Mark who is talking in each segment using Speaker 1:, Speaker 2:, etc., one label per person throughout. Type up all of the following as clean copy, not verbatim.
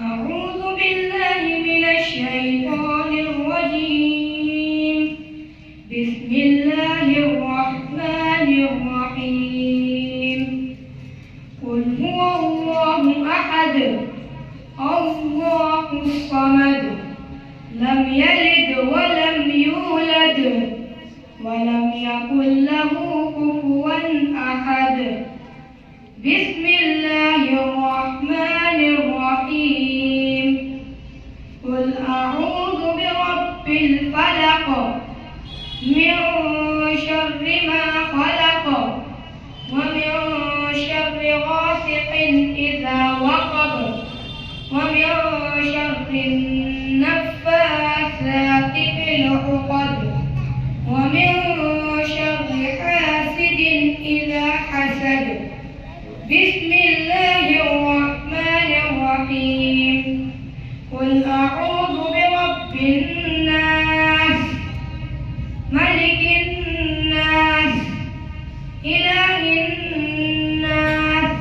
Speaker 1: أعوذ بالله من الشيطان الرجيم. بسم الله الرحمن الرحيم. قل هو الله أحد الله الصمد لم يلد ولم يولد ولم يكن له كفوا أحد. بسم الله الرحمن الرحيم. قل أعوذ برب الفلق من شر ما خلق ومن شر غاسق إذا وقب ومن شر النفاثات في العقد ومن شر حاسد إذا حسد. بسم الله الرحمن الرحيم. قل أعوذ برب الناس ملك الناس إله الناس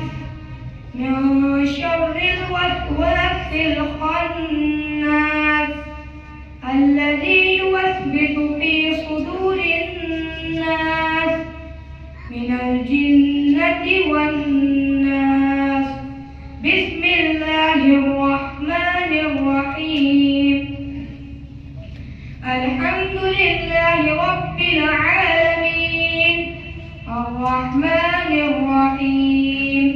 Speaker 1: من شر الوسواس الخناس الذي يوسوس في صدور الناس من الجنة والناس. بسم الله الرحمن الرحيم. الحمد لله رب العالمين الرحمن الرحيم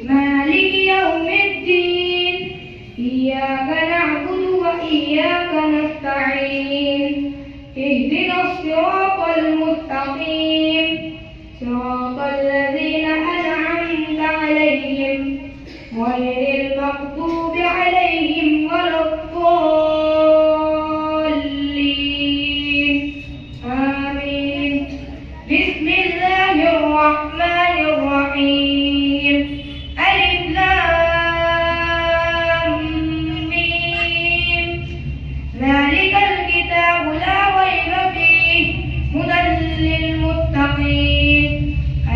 Speaker 1: مالك يوم الدين إياك نعبد وإياك نستعين اهدنا الصراط المستقيم صراط الذين أنعمت عليهم غير المغضوب عليهم ولا الضالين آمين. بسم الله الرحمن الرحيم. ألف لام ميم ذلك الكتاب لا ريب فيه هدى للمتقين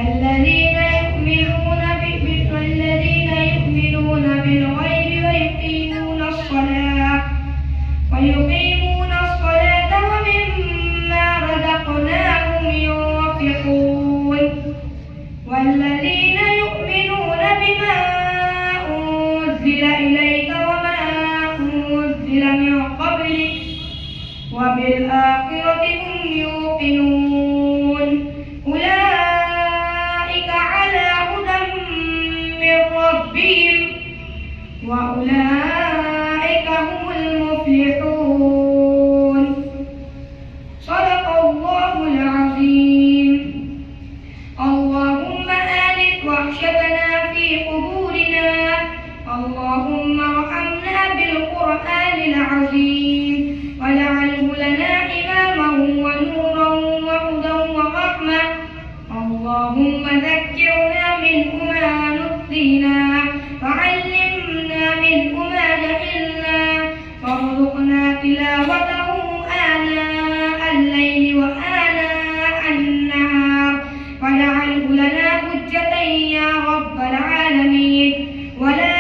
Speaker 1: الذين يؤمنون بالغيب ويقيمون الصلاة ومما رزقناهم ينفقون والذين يؤمنون بما أنزل إليك وما أنزل من قبلك وبالآخرة هم يوقنون أولئك على هدى من ربهم وأولئك هم المفلحون. صدق الله العظيم. اللهم آنس وحشتنا في قبورنا اللهم ارحمنا بالقرآن العظيم واجعله لنا إماما ونورا وهدى ورحمة. اللهم ذكرنا منه ما نسينا وعلمنا منه ما جهلنا وارزقنا تلاوته آناء الليل وآناء النهار واجعله لنا حجة يا رب العالمين ولا